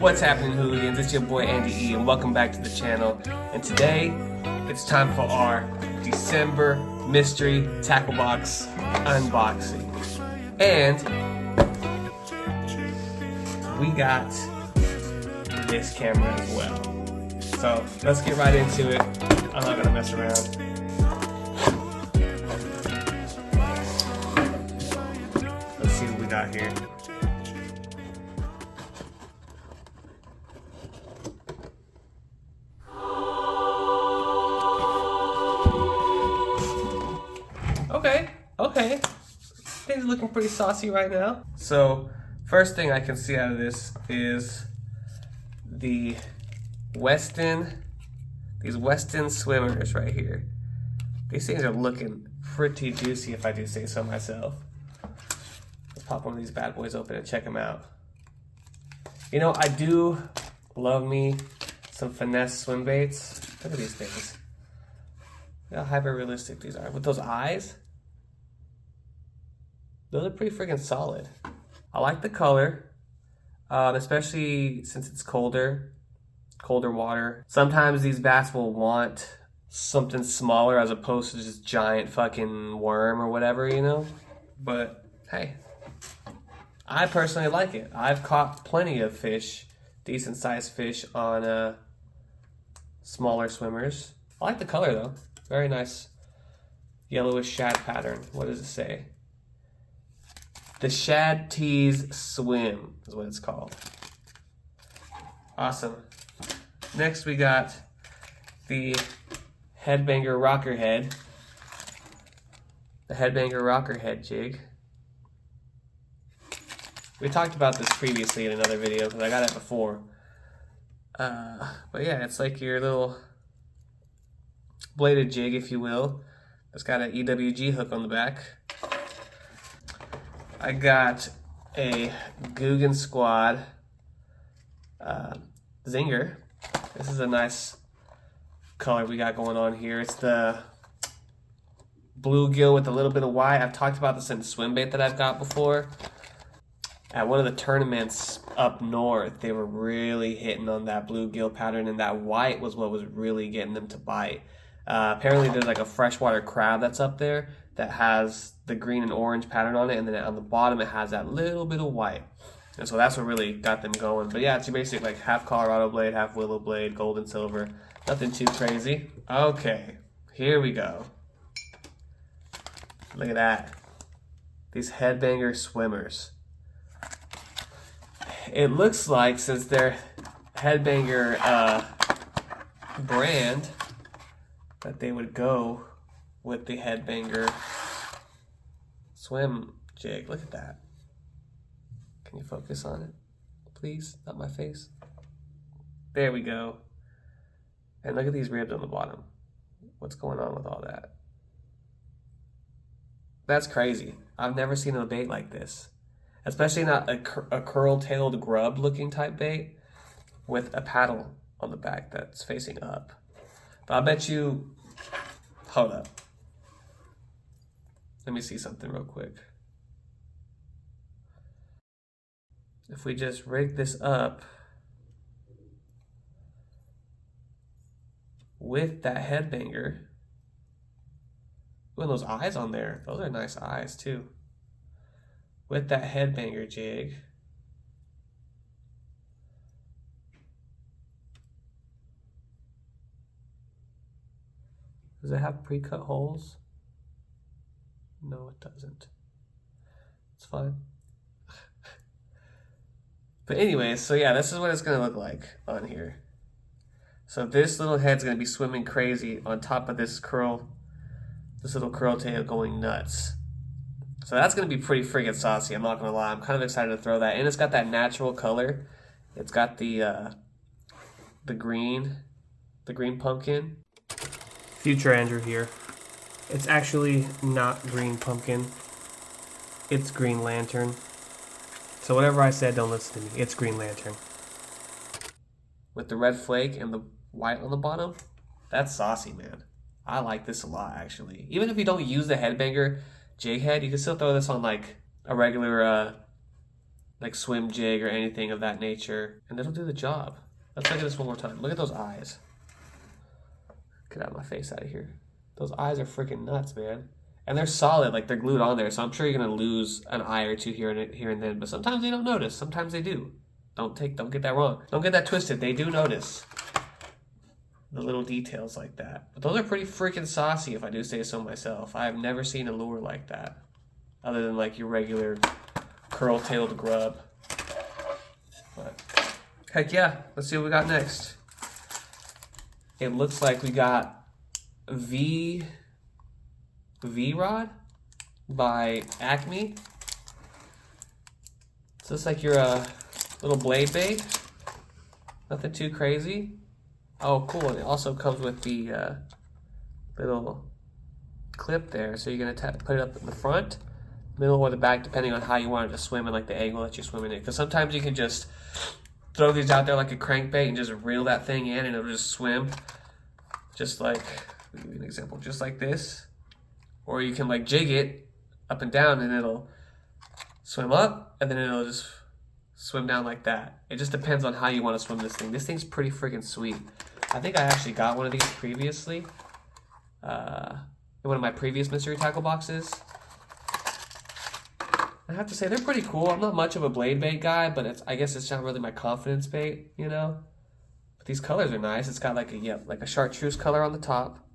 What's happening, hooligans? It's your boy Andy E, and welcome back to the channel. And today, it's time for our December mystery tackle box unboxing. And we got this camera as well. So let's get right into it. I'm not gonna mess around. Let's see what we got here. Okay. Things are looking pretty saucy right now. So, first thing I can see out of this is the these Weston swimmers right here. These things are looking pretty juicy if I do say so myself. Let's pop one of these bad boys open and check them out. You know, I do love me some finesse swim baits. Look at these things. Look how hyper realistic these are. With those eyes, those are pretty freaking solid. I like the color, especially since it's colder water. Sometimes these bass will want something smaller as opposed to just giant fucking worm or whatever, you know? But hey, I personally like it. I've caught plenty of fish, decent sized fish on smaller swimmers. I like the color though. Very nice yellowish shad pattern. What does it say? The Shad Tees Swim is what it's called. Awesome. Next we got the Headbanger Rocker Head. The Headbanger Rocker Head jig. We talked about this previously in another video because I got it before. But yeah, it's like your little bladed jig, if you will. It's got an EWG hook on the back. I got a Googan Squad Zinger. This is a nice color we got going on here. It's the bluegill with a little bit of white. I've talked about this in swim bait that I've got before. At one of the tournaments up north, they were really hitting on that bluegill pattern, and that white was what was really getting them to bite. Apparently there's like a freshwater crab that's up there that has the green and orange pattern on it, and then on the bottom it has that little bit of white. And so that's what really got them going. But yeah, it's your basic like half Colorado blade, half willow blade, gold and silver. Nothing too crazy. Okay, here we go. Look at that. These Headbanger swimmers. It looks like, since they're Headbanger brand, that they would go with the Headbanger swim jig. Look at that. Can you focus on it, please? Not my face. There we go. And look at these ribs on the bottom. What's going on with all that? That's crazy. I've never seen a bait like this. Especially not a curl-tailed grub looking type bait with a paddle on the back that's facing up. But I bet you, hold up. Let me see something real quick. If we just rig this up with that Headbanger, ooh, and those eyes on there, those are nice eyes too. With that Headbanger jig, does it have pre-cut holes? No, it doesn't. It's fine. But anyways, so yeah, this is what it's gonna look like on here. So this little head's gonna be swimming crazy on top of this little curl tail going nuts. So that's gonna be pretty friggin' saucy, I'm not gonna lie. I'm kind of excited to throw that. And it's got that natural color. It's got the green pumpkin. Future Andrew here. It's actually not green pumpkin. It's Green Lantern. So whatever I said, don't listen to me. It's Green Lantern. With the red flake and the white on the bottom, that's saucy, man. I like this a lot, actually. Even if you don't use the Headbanger jig head, you can still throw this on like a regular like swim jig or anything of that nature, and it'll do the job. Let's look at this one more time. Look at those eyes. Get out my face out of here. Those eyes are freaking nuts, man. And they're solid, like they're glued on there, so I'm sure you're gonna lose an eye or two here and then, but sometimes they don't notice. Sometimes they do. Don't get that wrong. Don't get that twisted. They do notice the little details like that. But those are pretty freaking saucy, if I do say so myself. I have never seen a lure like that, other than like your regular curl-tailed grub. But heck yeah, let's see what we got next. It looks like we got V-Rod by Acme. So it's like your little blade bait. Nothing too crazy. Oh, cool. And it also comes with the little clip there. So you're going to put it up in the front, middle, or the back, depending on how you want it to swim and like the angle that you're swimming in. Because sometimes you can just throw these out there like a crankbait and just reel that thing in and it'll just swim. Just like, I'll give you an example, just like this. Or you can like jig it up and down and it'll swim up and then it'll just swim down like that. It just depends on how you want to swim this thing. This thing's pretty freaking sweet. I think I actually got one of these previously. In one of my previous mystery tackle boxes. I have to say, they're pretty cool. I'm not much of a blade bait guy, but I guess it's not really my confidence bait, you know? But these colors are nice. It's got like a chartreuse color on the top,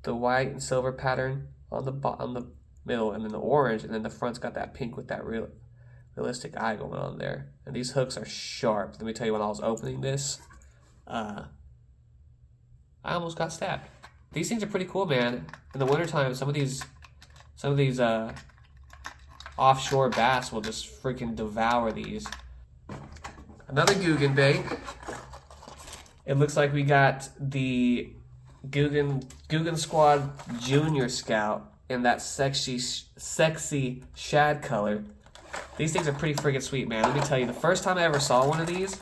the white and silver pattern on the middle, and then the orange, and then the front's got that pink with that realistic eye going on there. And these hooks are sharp. Let me tell you, when I was opening this, I almost got stabbed. These things are pretty cool, man. In the wintertime, some of these offshore bass will just freaking devour these. Another Googan bait. It looks like we got the Googan Squad Junior Scout in that sexy shad color. These things are pretty freaking sweet, man. Let me tell you, the first time I ever saw one of these,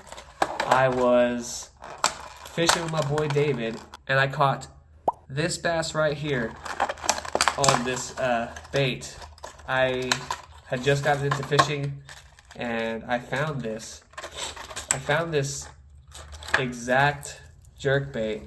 I was fishing with my boy David, and I caught this bass right here on this bait. I had just gotten into fishing, and I found this. I found this exact jerk bait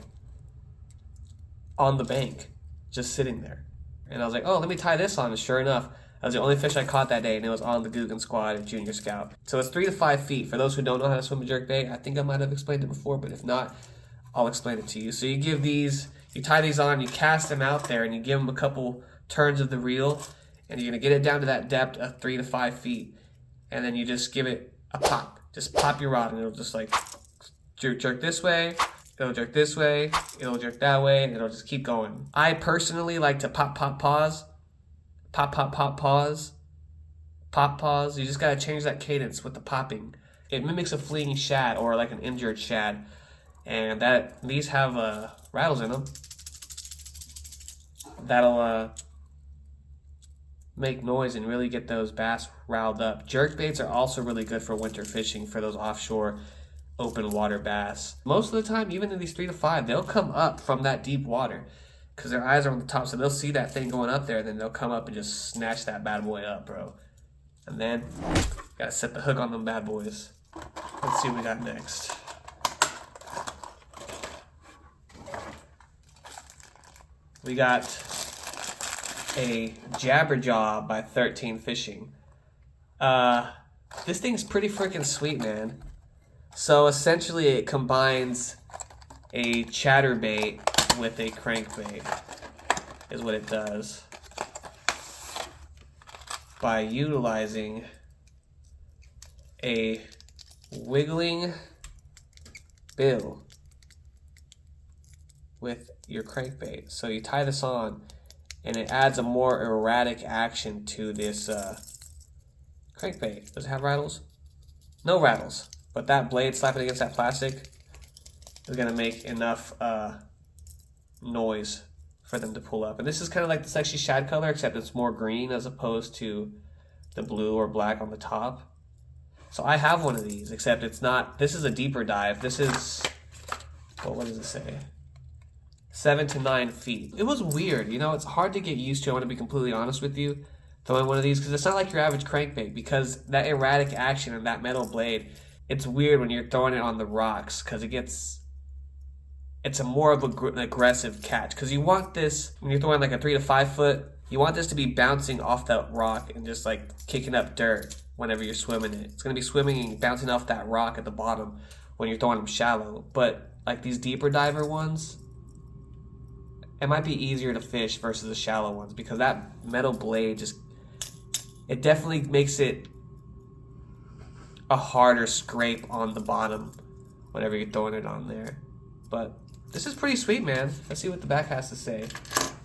on the bank, just sitting there. And I was like, oh, let me tie this on. And sure enough, that was the only fish I caught that day, and it was on the Googan Squad Junior Scout. So it's 3 to 5 feet. For those who don't know how to swim a jerk bait, I think I might have explained it before, but if not, I'll explain it to you. So you tie these on, you cast them out there, and you give them a couple turns of the reel, and you're gonna get it down to that depth of 3 to 5 feet, and then you just give it a pop. Just pop your rod, and it'll just like jerk this way, it'll jerk this way, it'll jerk that way, and it'll just keep going. I personally like to pop, pause, pop, pause, pop, pause. You just gotta change that cadence with the popping. It mimics a fleeing shad or like an injured shad, and these have rattles in them. That'll make noise and really get those bass riled up. Jerk baits are also really good for winter fishing for those offshore open water bass. Most of the time, even in these 3 to 5, they'll come up from that deep water because their eyes are on the top, so they'll see that thing going up there, and then they'll come up and just snatch that bad boy up, bro. And then, gotta set the hook on them bad boys. Let's see what we got next. We got a Jabberjaw by 13 Fishing. This thing's pretty freaking sweet, man. So essentially it combines a chatterbait with a crankbait, is what it does, by utilizing a wiggling bill with your crankbait. So you tie this on, and it adds a more erratic action to this crankbait. Does it have rattles? No rattles, but that blade slapping against that plastic is gonna make enough noise for them to pull up. And this is kind of like the sexy shad color, except it's more green as opposed to the blue or black on the top. So I have one of these, except it's not, this is a deeper dive. This is, well, what does it say? 7 to 9 feet. It was weird, you know, it's hard to get used to, I want to be completely honest with you. throwing one of these, because it's not like your average crankbait, because that erratic action of that metal blade, it's weird when you're throwing it on the rocks, because it's a more of an aggressive catch, because you want this, when you're throwing like a 3 to 5 foot, you want this to be bouncing off that rock and just like kicking up dirt whenever you're swimming it. It's going to be swimming and bouncing off that rock at the bottom when you're throwing them shallow. But like these deeper diver ones, it might be easier to fish versus the shallow ones, because that metal blade just, it definitely makes it a harder scrape on the bottom whenever you're throwing it on there. But this is pretty sweet, man. Let's see what the back has to say.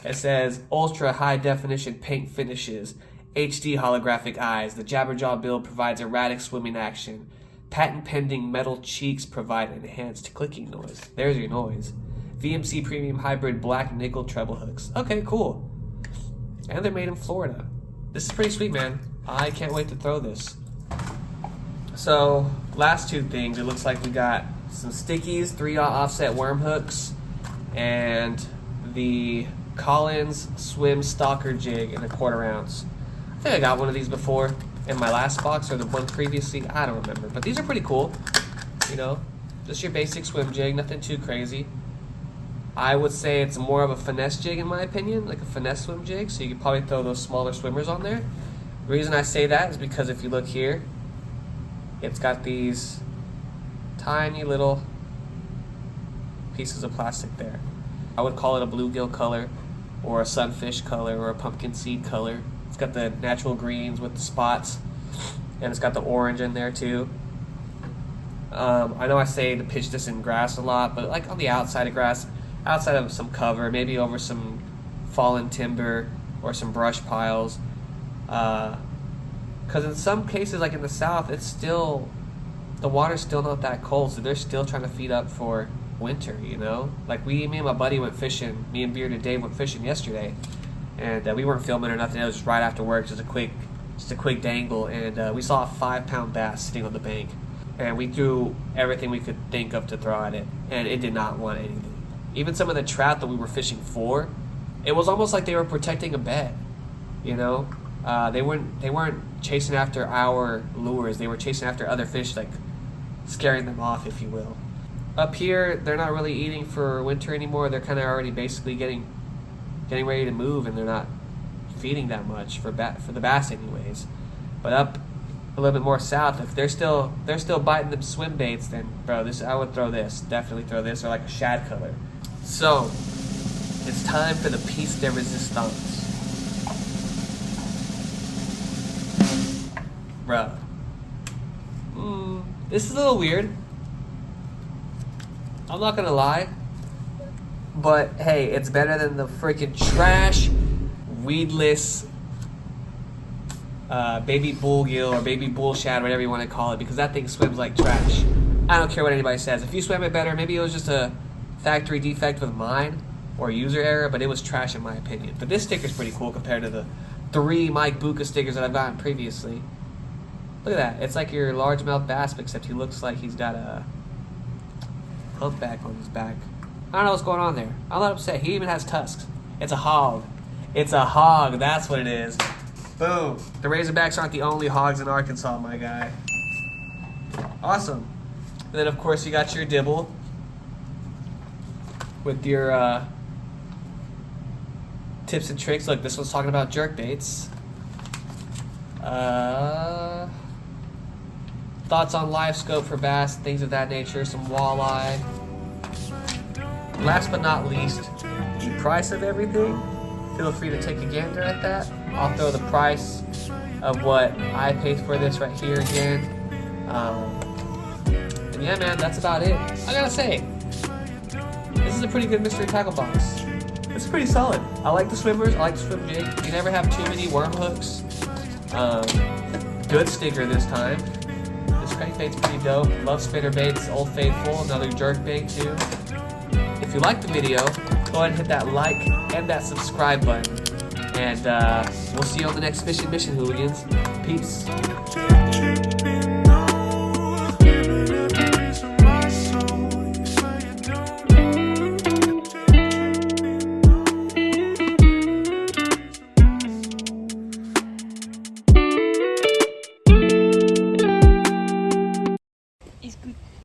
It says, ultra high definition paint finishes, HD holographic eyes. The Jabberjaw build provides erratic swimming action. Patent pending metal cheeks provide enhanced clicking noise. There's your noise. VMC premium hybrid black nickel treble hooks. Okay, cool. And they're made in Florida. This is pretty sweet, man. I can't wait to throw this. So, last two things. It looks like we got some stickies, 3/0 offset worm hooks, and the Collins Swim Stalker Jig in a 1/4 ounce. I think I got one of these before in my last box, or the one previously. I don't remember, but these are pretty cool. You know, just your basic swim jig, nothing too crazy. I would say it's more of a finesse jig in my opinion, like a finesse swim jig, so you could probably throw those smaller swimmers on there. The reason I say that is because if you look here, it's got these tiny little pieces of plastic there. I would call it a bluegill color, or a sunfish color, or a pumpkin seed color. It's got the natural greens with the spots, and it's got the orange in there too. I know I say to pitch this in grass a lot, but like on the outside of grass, outside of some cover, maybe over some fallen timber or some brush piles. Because in some cases, like in the south, it's still, the water's still not that cold, so they're still trying to feed up for winter, you know? Like me and my buddy went fishing, me and Bearded Dave went fishing yesterday, and we weren't filming or nothing. It was just right after work, just a quick dangle, and we saw a 5-pound bass sitting on the bank, and we threw everything we could think of to throw at it, and it did not want anything. Even some of the trout that we were fishing for, it was almost like they were protecting a bed, you know? They weren't chasing after our lures. They were chasing after other fish, like scaring them off, if you will. Up here, they're not really eating for winter anymore. They're kind of already basically getting ready to move, and they're not feeding that much for the bass anyways. But up a little bit more south, if they're still biting them swim baits, then bro, I would throw this. Definitely throw this, or like a shad color. So it's time for the piece de resistance. Bruh. This is a little weird. I'm not gonna lie. But hey, it's better than the freaking trash, weedless baby bullgill or baby bull shad, whatever you want to call it, because that thing swims like trash. I don't care what anybody says. If you swim it better, maybe it was just a factory defect with mine or user error, but it was trash in my opinion. But this sticker's pretty cool compared to the 3 Mike Bucca stickers that I've gotten previously. Look at that. It's like your largemouth bass, except he looks like he's got a humpback on his back. I don't know what's going on there. I'm not upset. He even has tusks. It's a hog. It's a hog. That's what it is. Boom. The Razorbacks aren't the only hogs in Arkansas, my guy. Awesome. And then, of course, you got your dibble with your tips and tricks. Look, this one's talking about jerk baits. Thoughts on live scope for bass, things of that nature, some walleye. Last but not least, the price of everything. Feel free to take a gander at that. I'll throw the price of what I paid for this right here again. And yeah, man, that's about it. I gotta say, this is a pretty good mystery tackle box. It's pretty solid. I like the swimmers. I like the swim jig. You never have too many worm hooks. Good sticker this time. This crankbait's pretty dope. Love spinner baits, Old Faithful, another jerk bait too. If you liked the video, go ahead and hit that like and that subscribe button. And we'll see you on the next Fishing Mission, hooligans. Peace.